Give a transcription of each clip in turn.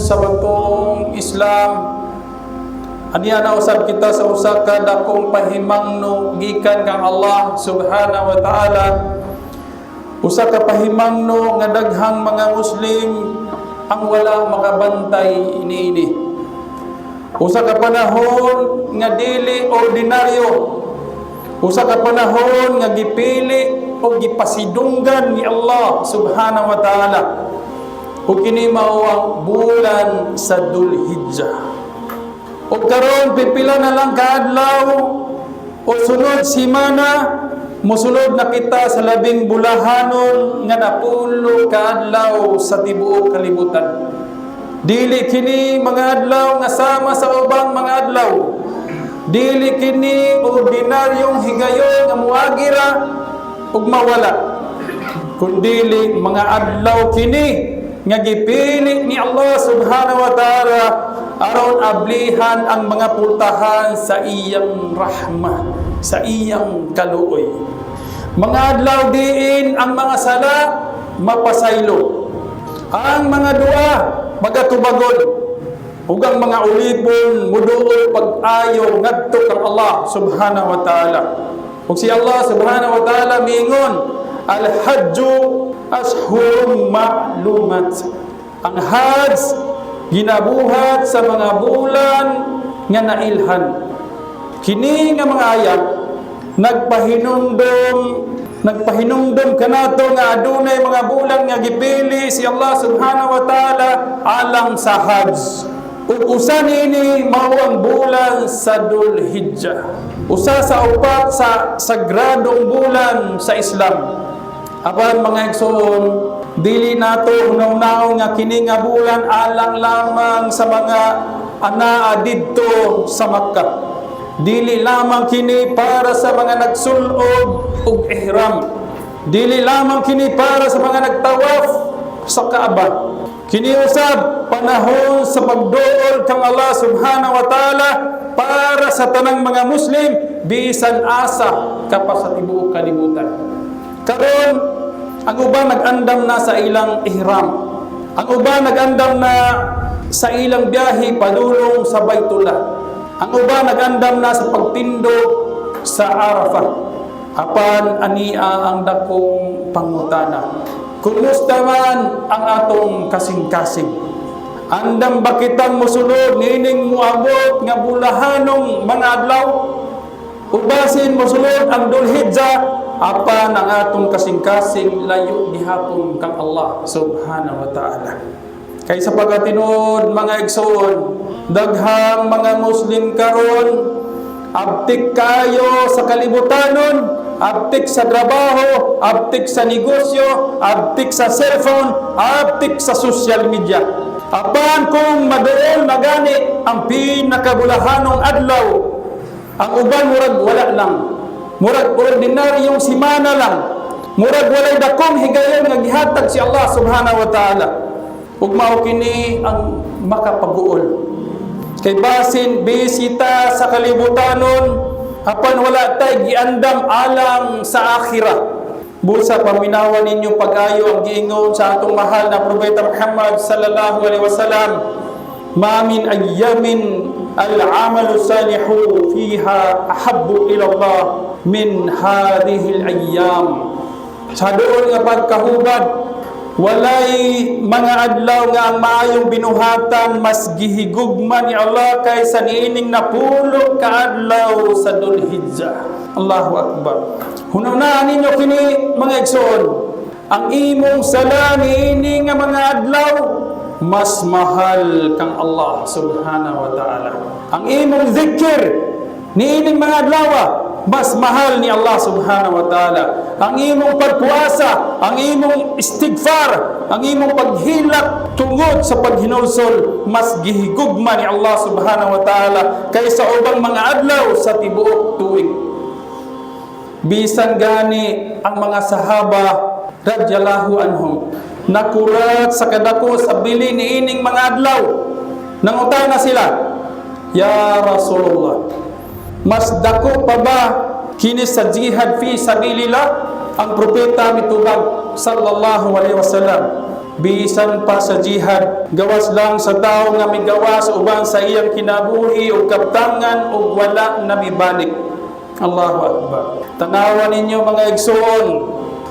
sa batong Islam, aniya na usab kita sa usa ka dakong pahimangno gikan kang Allah subhanahu wa ta'ala. Usa ka pahimangno nga daghang mga Muslim ang wala makabantay iniini. Usa ka panahon nga dili ordinaryo. Usa ka panahon nga gipili o gipasidunggan ni Allah subhanahu wa ta'ala. O kini mao ang bulan sa Dhul-Hijjah. O karon pipila na lang kaadlaw o sunod simana mosulod na kita sa labing bulahanon nga napulo kaadlaw sa tibuok kalibutan. Dili kini mga adlaw nga sama sa ubang mga adlaw. Dili kini ordinaryong higayon nga muagira ug mawala. Kundili mga adlaw kini nga gipili ni Allah subhanahu wa ta'ala aron ablihan ang mga pultahan sa iyang rahmah, sa iyang kaluoy. Mga adlaw diin ang mga sala mapasaylo, ang mga dua magatubagon, ug ang mga ulipon muduol pag-ayo ngadto kang Allah subhanahu wa ta'ala. Ug si Allah subhanahu wa ta'ala miingon, al-hajju ashhurun ma'lumat. Ang hajj ginabuhat sa mga bulan nga nailhan. Kini nga mga ayat nagpahinumdom kanato nga adunay mga bulan nga gipili si Allah subhanahu wa ta'ala alang sa hajj. Ug usa niini mao ang bulan sa Dhul-Hijjah. Usa sa upat sa sagradong bulan sa Islam. Apan mga igsoon, dili nato hunaw-hunaw nga kini nga bulan alang lamang sa mga anaa didto sa Makkah. Dili lamang kini para sa mga nagsulod ug ihram. Dili lamang kini para sa mga nagtawaf sa Kaaba. Kini usab panahon sa pagduol kang Allah subhanahu wa ta'ala para sa tanang mga Muslim bisan asa kapas sa tibuok kalibutan. Karon ang uban nag-andam na sa ilang ihram. Ang uban nag-andam na sa ilang biyahe padulong sa Baitullah. Ang uban nag-andam na sa pagtindog sa Arafah. Apan ania ang dakong pangutana. Kumusta man ang atong kasing-kasing? Andam ba kitang mosulod nining muabot nga bulahanong mga adlaw? Ubasin mosulod ang Dhul-Hijjah apan ang atong kasing-kasing layo gihapon kang Allah subhanahu wa ta'ala. Kay sa pagkatinud mga igsoon, daghang mga Muslim karon abtik kayo sa kalibutanon, abtik sa trabaho, abtik sa negosyo, abtik sa cellphone, abtik sa social media. Apan kung maduol na gani ang pinakabulahanong adlaw, ang uban murag wala lang. Murag ordinaryong simana lang. Murag walay dakong higayon nga gihatag si Allah subhanahu wa ta'ala. Ug mao kini ang makapaguol. Kay basin bisita sa kalibutanon apan wala tay giandam alang sa akhirah. Busa paminawan ninyo pag-ayo ang giingon sa atong mahal na propeta Muhammad sallallahu alaihi wasallam, ma min ayyamin al-amalu salihu fiha ahabbu ila Allah min hadhihi al-ayyam. Sa doon nga pagkahubad, walay mga adlaw nga ang maayong binuhatan mas gihigugma ni Allah kaysa niining napulo ka adlaw sa Dhul-Hijjah. Allahu Akbar. Hunahunaan ninyo kini mga igsoon, ang imong sala niining nga mga adlaw mas mahal kang Allah subhanahu wa ta'ala. Ang imong zikir niining mga adlaw mas mahal ni Allah subhanahu wa ta'ala. Ang imong pagpuasa, ang imong istighfar, ang imong paghilak tungod sa paghinulsol, mas gihigugma ni Allah subhanahu wa ta'ala kaysa ubang mga adlaw sa tibuok tuig. Bisan gani ang mga sahaba radhiyallahu anhum nakurat sa kadako sa bili niining mga adlaw, nangutana sila, ya Rasulullah, mas dako pa ba kini sa jihad fi sabilillah? Ang propeta mitubag sallallahu alaihi wasallam, bisan pa sa jihad, gawas lang sa tao nga migawas uban sa iyang kinabuhi o kaptangan o wala na mibalik. Allahu Akbar. Tanawan ninyo mga igsoon,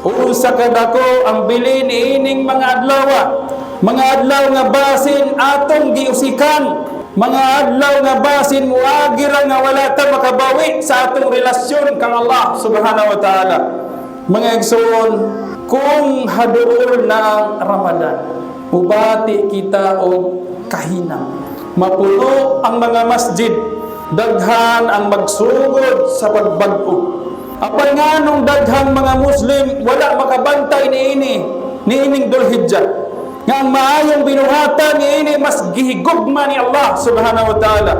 usa kadako ang bili niining mga adlaw, mga adlaw nga basin atong giusikan, mga adlaw nga basin muagira nga wala ta makabawi sa atong relasyon kang Allah subhanahu wa ta'ala. Mga igsoon, kung haduol na ang Ramadan, ubati kita o kahinang, mapuno ang mga masjid, daghan ang magsugod sa pagbag-o. Apan nga nung daghang mga Muslim wala makabantay niining Dhul-Hijjah, nga ang maayong binuhatan niini mas gihigugma ni Allah subhanahu wa ta'ala.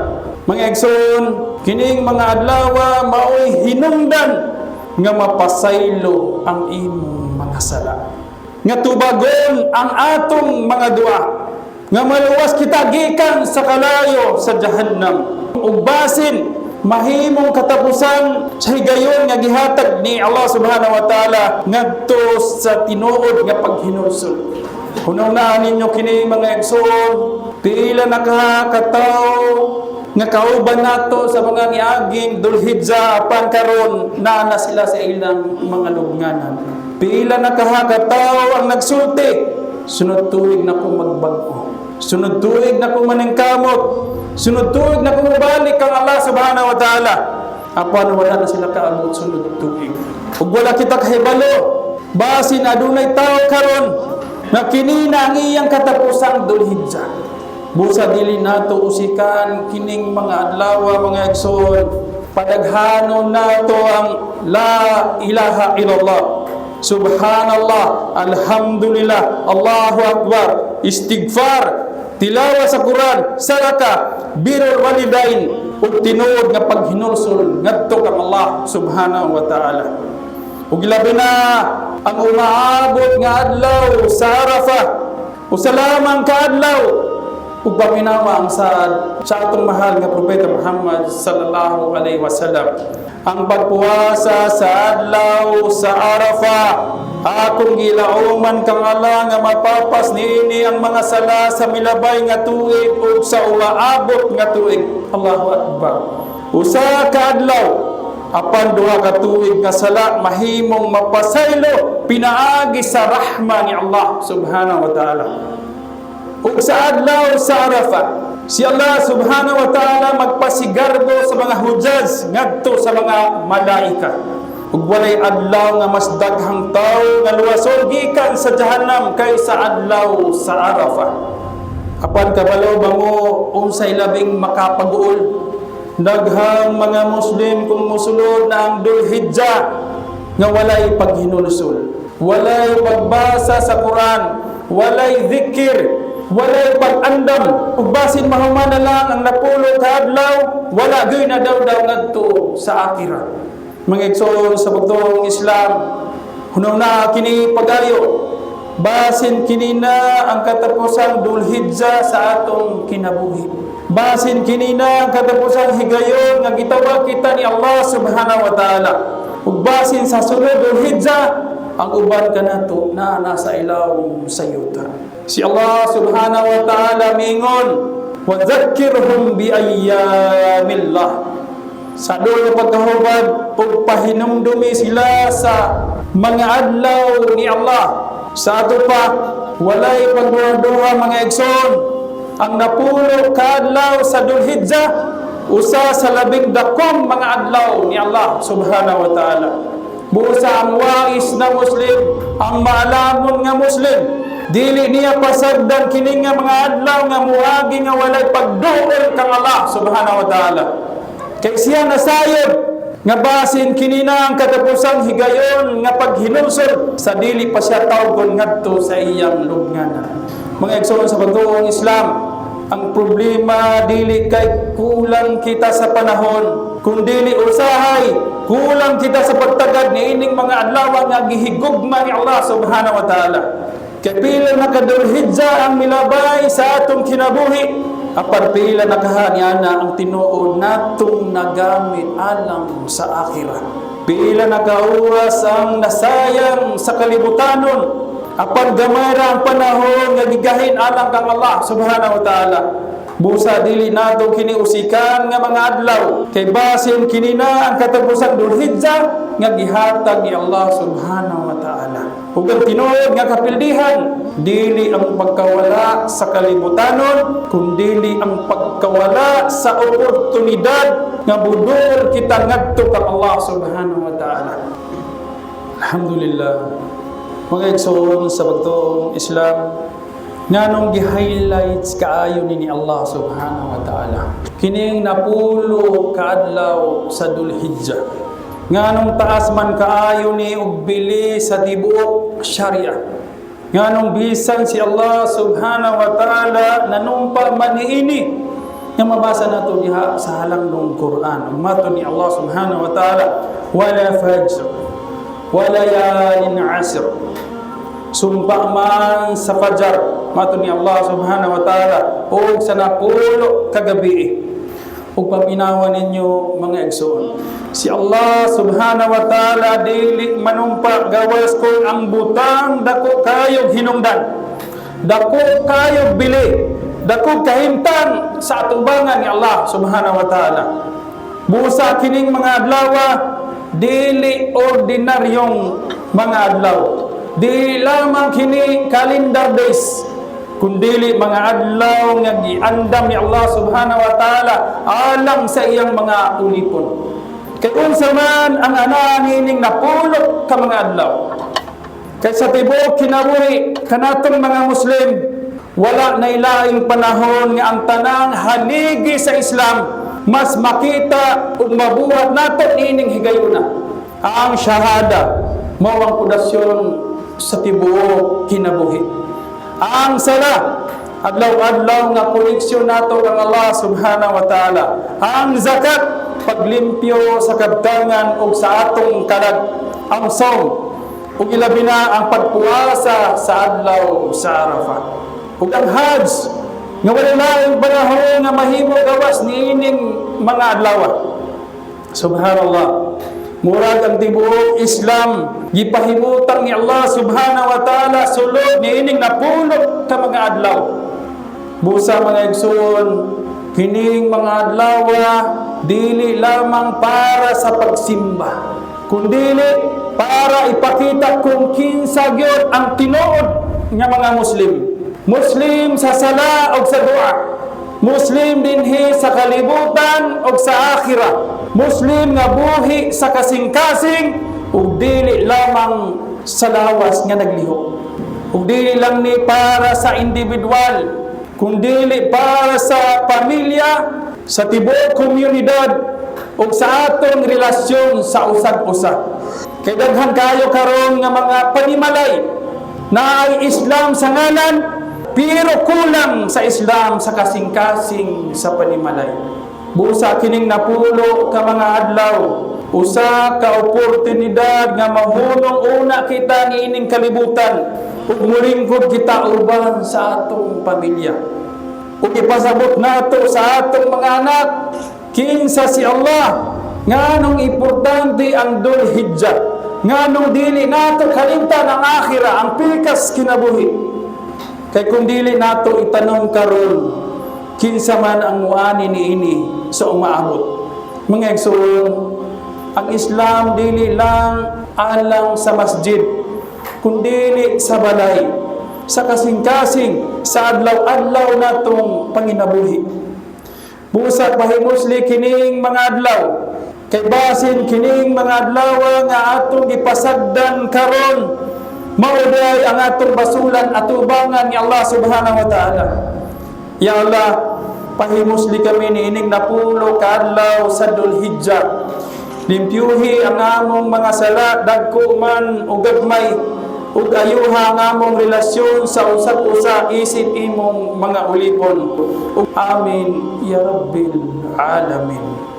Mga igsoon, kining mga adlaw maoy hinungdan nga mapasaylo ang imong mga sala, nga tubagon ang atong mga dua, nga maluwas kita gikan sa kalayo sa Jahannam, ug basin mahimong katapusan sa higayon nga gihatag ni Allah subhanahu wa ta'ala ngadto sa tinuod nga paghinulsol. Hunahunaan ninyo kini mga igsoon, pila na katawo nga kauban nato sa mga niaging Dhul-Hijjah apan karon na sila sa ilang mga lubnganan. Pila na katawo ang nagsulti, sunod tuig na ko magbag-o, sunod tuig na ko maningkamot, sunod tuig na ko mabalik kang Allah subhanahu wa ta'ala. Apan wala na sila kaabot sunod tuig. Ug wala kita kahibalo, basin adunay tao karon na kini na ang iyang katapusang Dhul-Hijjah. Busa dili nato usikan kining mga adlaw mga igsoon, padaghanon nato ang la ilaha illallah, subhanallah, alhamdulillah, Allahu Akbar, istighfar, tilawa sa Quran, sadaka, birrul walidain, ug tinuod nga paghinulsol ngadto kang Allah subhanahu wa ta'ala. Ug labi na ang umaabot nga adlaw sa Arafah, usalamang kaadlaw ug paminawa ang sa atong mahal nga propeta Muhammad sallallahu alaihi wasallam. Ang pagpuasa sa adlaw sa Arafah, akong gilauman kang Allah nga mapapas niini ang mga sala sa milabay nga tuig ug sa umaabot nga tuig. Allahu Akbar. Usa ka adlaw apan duha ka tuig nga sala mahimong mapasaylo pinaagi sa rahma ni Allah subhanahu wa ta'ala. Ug sa adlaw sa Arafah, si Allah subhanahu wa ta'ala magpasigarbo sa mga hujjaj ngadto sa mga malaika. Ug walay adlaw nga mas daghang tawo nga luwason gikan sa Jahannam kaysa adlaw sa Arafah. Apan kabalo ba mo unsay labing makapag-uol? Daghang mga Muslim kung musulod na ang Dhul-Hijjah nga walay paghinulsol, walay pagbasa sa Quran, walay zikir, walay pag-andam, ug basin mahuman na lang ang napulo ka adlaw, wala gyud na daw ngadto sa akhirat. Mga igsoon sa pagtuong Islam, hunaw na kini pagayo, basin kini na ang katapusang Dhul-Hijjah sa atong kinabuhi, basin kini na ang katapusang higayon nga gitawag kita ni Allah subhanahu wa ta'ala, ug basin sa sunod Dhul-Hijjah ang uban kanato na nasa ilaw sa yuta. Si Allah subhanahu wa ta'ala mingon, wa dhakkirhum bi ayyamillah. Sa dulo pagkahubad, pagpahinumdumi sila sa mga adlaw ni Allah. Sa ato pa, walay pagduha mga igsoon, ang napulo ka adlaw sa Dhul-Hijjah, usa sa labing dakong mga adlaw ni Allah subhanahu wa ta'ala. Busa ang wais na Muslim, ang maalamon nga Muslim, dili niya pasagdan kini nga mga adlaw nga muagi nga walay pagduol kang Allah subhanahu wa ta'ala. Kay siya nasayod nga basin kini na ang katapusang higayon nga paghinulsol sa dili pa siya tawgon ngadto sa iyang lubnganan. Mga igsoon sa pagtuong Islam, ang problema dili kay kulang kita sa panahon, kundi usahay kulang kita sa pagtagad niining mga adlaw nga gihigugma ni Allah subhanahu wa ta'ala. Kay pila na ka Dhul-Hijjah ang milabay sa atong kinabuhi, apar pila na kahaniana ang tinuod natong nagamit alang sa akhirat. Pila na ka oras ang nasayang sa kalibutanon, Apan gamay ra ang panahon nga gigahin alang kang Allah subhanahu wa ta'ala. Busa dili nato kini usikan nga mga adlaw kay basin kini na ang katapusan Dhul-Hijjah nga gihatag ni Allah subhanahu wa ta'ala. Ug ang tinuod nga kapildihan dili ang pagkawala sa kalibutanon kundi ang pagkawala sa oportunidad nga budol kita ngadto kang Allah subhanahu wa ta'ala. Alhamdulillah. Mga igsoon sa bagtong Islam, nganong gi-highlights kaayo ni Allah subhanahu wa ta'ala. Kining napulo kaadlaw sa Dhul-Hijjah. Nganong taas man kaayo ni og bili sa tibuok Sharia. Nganong bisan si Allah subhanahu wa ta'ala nanumpa man niini. Nga mabasa nato diha sa halangdong Quran. Mato ni Allah subhanahu wa ta'ala, wala fajr, wala layalin asr. Sumpa man sa fajar, mato ni Allah subhanahu wa ta'ala, o sa napulo kagabi. O paminawan ninyo mga igsoon. Si Allah subhanahu wa ta'ala dili manumpa gawas kung ang butang dako kayog hinungdan. Dako kayog bili. Dako kahimtang sa atubangan ni Allah subhanahu wa ta'ala. Busa kining mga adlaw, dili ordinaryong mga adlaw. Di lamang kini calendar days, kundili mga adlaw nga giandam ni Allah subhanahu wa ta'ala alang sa iyang mga ulipon. Kay unsa man ang ananing napulot ka mga adlaw. Kay sa tibuok kinabuhi kanatong mga Muslim, wala na ilaing panahon nga ang tanang haligi sa Islam mas makita ug mabuhat nato ining higayuna. Ang shahada mao ang pundasyon sa tibuok kinabuhi. Ang sala adlaw-adlaw nga koneksyon nato kang Allah subhanahu wa ta'ala. Ang zakat paglimpyo sa kabtangan ug sa atong kalag. Ang saum ug ilabi na ang pagpuasa sa adlaw sa Arafah. Ug ang Hajj nga wala laing panahon nga mahimo gawas niining mga adlaw. Subhanallah. Murag ang tibuok Islam gipahimutang ni Allah subhanahu wa ta'ala sulod niining napulot ka mga adlaw. Busa mga igsoon, kining mga adlaw dili lamang para sa pagsimba, kundi para ipakita kung kinsa gyud ang tinuod nga mga Muslim. Muslim sa sala o sa dua. Muslim dinhi sa kalibutan o sa akhirah. Muslim nga buhi sa kasing-kasing ug dili lamang sa lawas nga naglihok. Ug dili lang ni para sa individual, kundi para sa pamilya, sa tibuok komunidad ug sa atong relasyon sa usag-usa. Kay daghan kayo karon nga mga panimalay na ay Islam sa ngalan, pero kulang sa Islam sa kasing-kasing sa panimalay. Busa kining napulo ka mga adlaw, usa ka oportunidad nga mahunong una kita niining kalibutan ug mulingkod kita uban sa atong pamilya. Ug ipasabot nato sa atong mga anak kinsa si Allah nganong importante ang Dhul-Hijjah, nganong dili nato kalimtan ang akhirah, ang pikas kinabuhi. Kay kung dili nato itanong karon kinsa man ang muani niini sa umaabot. Mga igsoon, ang Islam dili lang alang sa masjid, kundi sa balay, sa kasing-kasing, sa adlaw-adlaw natong panginabuhi. Busa pahimusli kining mga adlaw, kay basin kining mga adlaw nga atong ipasagdan karon, mauday ang atong basulan atubangan ni Allah subhanahu wa ta'ala. Ya Allah, pahimusli kami niining napulo kaadlaw sa Dhul-Hijjah. Limpyuhi ang among mga sala, dagko man o gagmay, ug ayuha ang among relasyon sa usap-usa isip imong mga ulipon. Amin ya Rabbil Alamin.